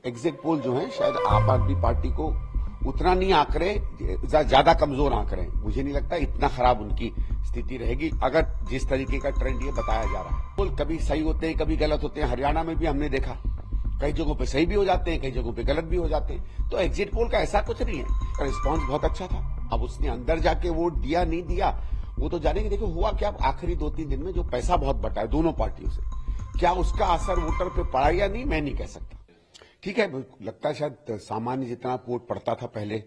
Exit poll जो है शायद आम आदमी पार्टी को उतना नहीं आंक रहे, ज्यादा कमजोर आंक रहे हैं। मुझे नहीं लगता इतना खराब उनकी स्थिति रहेगी अगर जिस तरीके का ट्रेंड ये बताया जा रहा है। पोल कभी सही होते हैं, कभी गलत होते हैं। हरियाणा में भी हमने देखा, कई जगहों पे सही भी हो जाते हैं, कई जगहों पे गलत भी हो जाते हैं। तो एग्जिट पोल का ऐसा कुछ नहीं है। रिस्पॉन्स बहुत अच्छा था। अब उसने अंदर जाके वोट दिया नहीं दिया वो तो जानेंगे। देखो हुआ क्या, आखिरी 2-3 दिन में जो पैसा बहुत बटा है दोनों पार्टियों से, क्या उसका असर वोटर पे पड़ा या नहीं, मैं नहीं कह सकता। ठीक है, लगता है शायद सामान्य जितना वोट पड़ता था पहले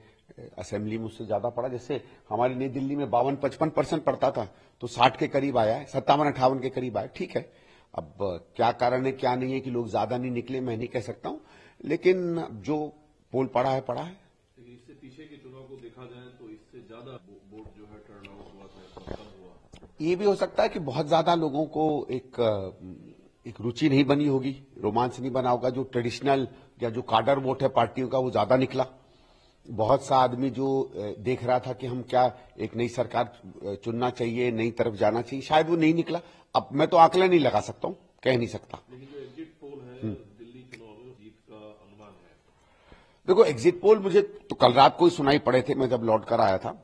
असेंबली में उससे ज्यादा पड़ा। जैसे हमारी नई दिल्ली में 52-55% पड़ता था, तो 60 के करीब आया है, 57-58 के करीब आया। ठीक है, अब क्या कारण है क्या नहीं है कि लोग ज्यादा नहीं निकले, मैं नहीं कह सकता हूं, लेकिन जो पोल पड़ा है पड़ा है। इससे पीछे के चुनाव को देखा जाए तो इससे ज्यादा वोट जो है टर्न आउट हुआ था, कम हुआ। ये भी हो सकता है कि बहुत ज्यादा लोगों को एक रुचि नहीं बनी होगी, रोमांच नहीं बना होगा। जो ट्रेडिशनल या जो काडर वोट है पार्टियों का वो ज्यादा निकला। बहुत सा आदमी जो देख रहा था कि हम क्या एक नई सरकार चुनना चाहिए, नई तरफ जाना चाहिए, शायद वो नहीं निकला। अब मैं तो आंकलन नहीं लगा सकता हूं, कह नहीं सकता। लेकिन जो एग्जिट पोल है दिल्ली चुनाव में जीत का अनुमान है। देखो एग्जिट पोल मुझे तो कल रात को ही सुनाई पड़े थे, मैं जब लौट कर आया था।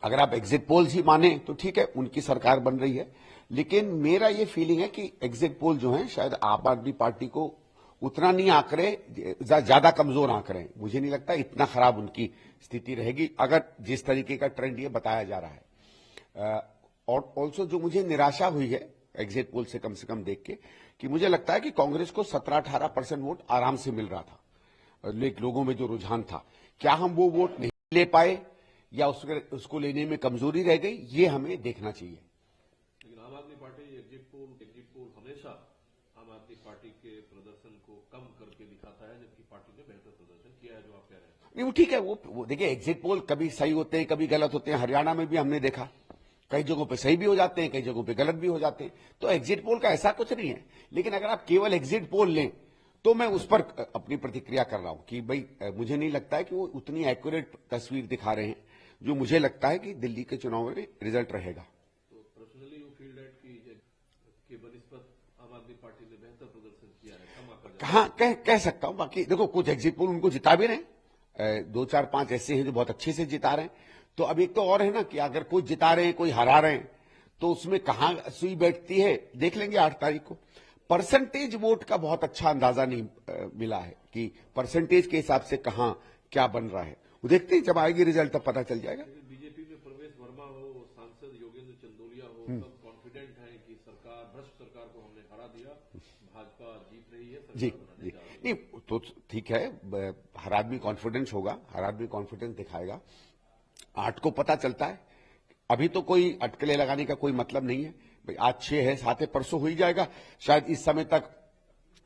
अगर आप एग्जिट पोल्स ही माने तो ठीक है, उनकी सरकार बन रही है, लेकिन मेरा ये फीलिंग है कि एग्जिट पोल जो है शायद आम आदमी पार्टी को उतना नहीं आंक रहे, ज्यादा कमजोर आंक रहे हैं। मुझे नहीं लगता इतना खराब उनकी स्थिति रहेगी अगर जिस तरीके का ट्रेंड ये बताया जा रहा है। और ऑल्सो जो मुझे निराशा हुई है एग्जिट पोल से कम देख के, कि मुझे लगता है कि कांग्रेस को 17-18% वोट आराम से मिल रहा था। लोगों में जो रुझान था, क्या हम वो वोट नहीं ले पाए या उसको लेने में कमजोरी रह गई, ये हमें देखना चाहिए। लेकिन आम आदमी पार्टी एग्जिट पोल हमेशा आम आदमी पार्टी के प्रदर्शन को कम करके दिखाता है, जबकि पार्टी ने बेहतर प्रदर्शन किया है, जो आप कह रहे हैं। नहीं वो ठीक है, वो देखिए एग्जिट पोल कभी सही होते हैं, कभी गलत होते हैं। हरियाणा में भी हमने देखा, कई जगहों पे सही भी हो जाते हैं, कई जगहों पे गलत भी हो जाते हैं। तो एग्जिट पोल का ऐसा कुछ नहीं है। लेकिन अगर आप केवल एग्जिट पोल लें तो मैं उस पर अपनी प्रतिक्रिया कर रहा हूं कि भाई मुझे नहीं लगता है कि वो उतनी एक्यूरेट तस्वीर दिखा रहे हैं जो मुझे लगता है कि दिल्ली के चुनाव में रिजल्ट रहेगा। तो पर्सनली यू फील दैट कि बनिस्बत आम आदमी पार्टी ने बेहतर प्रदर्शन किया है, कम आकर कहाँ कह सकता हूं। बाकी देखो कुछ एग्जिट पोल उनको जिता भी रहे हैं, 2-4-5 ऐसे हैं जो बहुत अच्छे से जिता रहे हैं। तो अब एक तो और है ना कि अगर कोई जिता रहे हैं कोई हरा रहे हैं तो उसमें कहां सुई बैठती है देख लेंगे 8 तारीख को। परसेंटेज वोट का बहुत अच्छा अंदाजा नहीं मिला है कि परसेंटेज के हिसाब से कहां क्या बन रहा है। वो देखते हैं, जब आएगी रिजल्ट तब पता चल जाएगा। बीजेपी में प्रवेश वर्मा हो, सांसद योगेंद्र चंदोलिया हो, सब कॉन्फिडेंट हैं कि सरकार, भ्रष्ट सरकार को हमने हरा दिया, भाजपा जीत रही है, जी सरकार जी बनाने जा रही है। नहीं तो ठीक है, हर आदमी कॉन्फिडेंस होगा, हर आदमी कॉन्फिडेंस दिखाएगा। 8 को पता चलता है, अभी तो कोई अटकलें लगाने का कोई मतलब नहीं है। भाई आज 6 है, 7 है, परसों हो ही जाएगा। शायद इस समय तक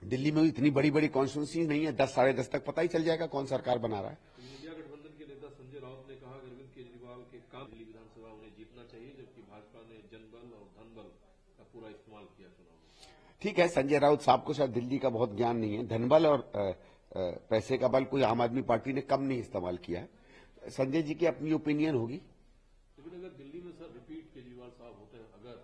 दिल्ली में इतनी बड़ी बड़ी कॉन्स्टिट्यूंसी नहीं है, 10 साढ़े 10 तक पता ही चल जाएगा कौन सरकार बना रहा है। इंडिया गठबंधन के नेता संजय राउत ने कहा अरविंद केजरीवाल के काम दिल्ली विधानसभा उन्हें जीतना चाहिए, जबकि भाजपा ने जनबल और धनबल का पूरा इस्तेमाल किया चुनाव में। ठीक है, संजय राउत साहब को शायद दिल्ली का बहुत ज्ञान नहीं है। धनबल और पैसे का बल कोई आम आदमी पार्टी ने कम नहीं इस्तेमाल किया है। संजय जी की अपनी ओपिनियन होगी। लेकिन अगर दिल्ली में सर रिपीट केजरीवाल साहब होते हैं अगर,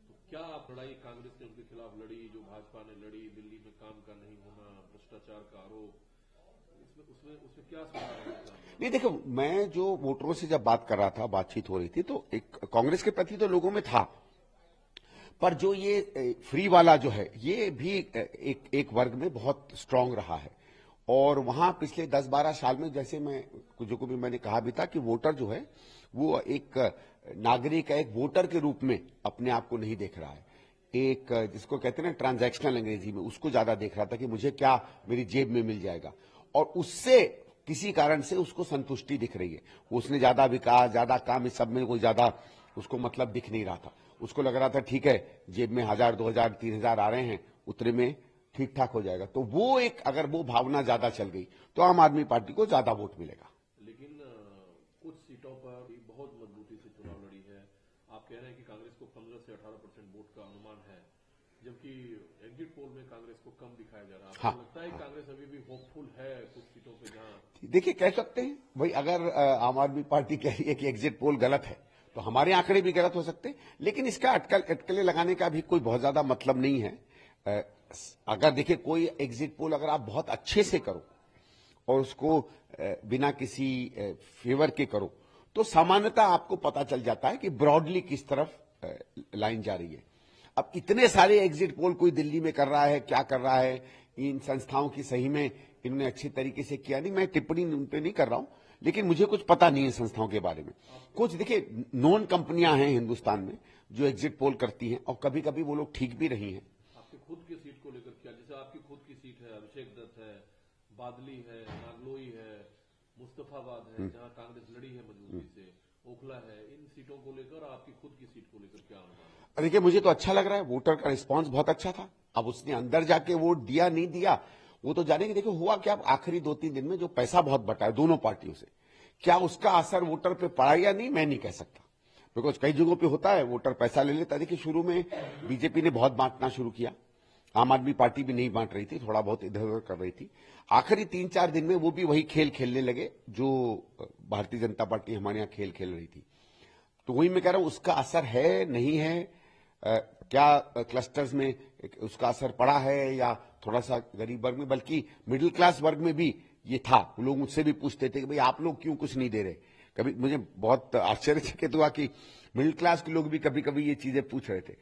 तो क्या लड़ाई कांग्रेस ने उनके खिलाफ लड़ी, जो भाजपा ने लड़ी, दिल्ली में काम का नहीं होना, भ्रष्टाचार का आरोप, उसमें क्या सुधार होगा? नहीं देखो, मैं जो वोटरों से जब बात कर रहा था, बातचीत हो रही थी, तो एक कांग्रेस के प्रति तो लोगों में था, पर जो ये फ्री वाला जो है ये भी एक वर्ग में बहुत स्ट्रांग रहा है। और वहां पिछले 10-12 साल में, जैसे मैं कुछ को भी मैंने कहा भी था कि वोटर जो है वो एक नागरिक, एक वोटर के रूप में अपने आप को नहीं देख रहा है। एक जिसको कहते हैं ना ट्रांजैक्शनल अंग्रेजी में, उसको ज्यादा देख रहा था कि मुझे क्या मेरी जेब में मिल जाएगा, और उससे किसी कारण से उसको संतुष्टि दिख रही है। उसने ज्यादा विकास, ज्यादा काम, इस सब में कोई ज्यादा उसको मतलब दिख नहीं रहा था। उसको लग रहा था ठीक है, जेब में 1000, 2000, 3000 आ रहे हैं, उतने में ठीक ठाक हो जाएगा। तो वो एक, अगर वो भावना ज्यादा चल गई तो आम आदमी पार्टी को ज्यादा वोट मिलेगा। लेकिन कुछ सीटों पर भी बहुत मजबूती से चुनाव लड़ी है। आप कह रहे हैं कि कांग्रेस को 15 से 18% वोट का अनुमान है, जबकि एग्जिट पोल में कांग्रेस को कम दिखाया जा रहा है। आपको लगता है कि कांग्रेस अभी भी होपफुल है कुछ सीटों पे जहां? देखिए, कह सकते हैं भाई, अगर आम आदमी पार्टी कह रही है कि एग्जिट पोल गलत है तो हमारे आंकड़े भी गलत हो सकते हैं, लेकिन इसका अटकलें लगाने का भी कोई बहुत ज्यादा मतलब नहीं है। अगर देखिए कोई एग्जिट पोल अगर आप बहुत अच्छे से करो और उसको बिना किसी फेवर के करो तो सामान्यतः आपको पता चल जाता है कि ब्रॉडली किस तरफ लाइन जा रही है। अब इतने सारे एग्जिट पोल कोई दिल्ली में कर रहा है, क्या कर रहा है, इन संस्थाओं की सही में इन्होंने अच्छे तरीके से किया नहीं, मैं टिप्पणी उन पे नहीं कर रहा हूं, लेकिन मुझे कुछ पता नहीं है संस्थाओं के बारे में। कुछ देखिए नॉन कंपनियां हैं हिंदुस्तान में जो एग्जिट पोल करती हैं और कभी कभी वो लोग ठीक भी रही हैं। आपकी खुद की सीट को लेकर क्या, जैसे आपकी खुद की सीट है, अभिषेक दत्त है, बादली है, नागलोई है, मुस्तफाबाद है, जहां कांग्रेस लड़ी है मजबूती से, ओखला है, इन सीटों को लेकर आपकी खुद की सीट को लेकर क्या अनुमान है? देखिए मुझे तो अच्छा लग रहा है, वोटर का रिस्पांस बहुत अच्छा था। अब उसने अंदर जाके वोट दिया नहीं दिया वो तो जानेंगे। देखो हुआ क्या, आखिरी 2-3 दिन में जो पैसा बहुत बटा है दोनों पार्टियों से, क्या उसका असर वोटर पे पड़ा या नहीं मैं नहीं कह सकता, बिकॉज कई जगहों पे होता है वोटर पैसा ले लेता है। देखिए शुरू में बीजेपी ने बहुत बांटना शुरू किया, आम आदमी पार्टी भी नहीं बांट रही थी, थोड़ा बहुत इधर उधर कर रही थी। आखिरी 3-4 दिन में वो भी वही खेल खेलने लगे जो भारतीय जनता पार्टी हमारे यहाँ खेल खेल रही थी। तो वही मैं कह रहा हूं उसका असर है नहीं है, क्या क्लस्टर्स में उसका असर पड़ा है या थोड़ा सा गरीब वर्ग में, बल्कि मिडिल क्लास वर्ग में भी ये था। लोग मुझसे भी पूछते थे कि भाई आप लोग क्यों कुछ नहीं दे रहे। कभी मुझे बहुत आश्चर्यचकित हुआ कि मिडिल क्लास के लोग भी कभी कभी ये चीजें पूछ रहे थे।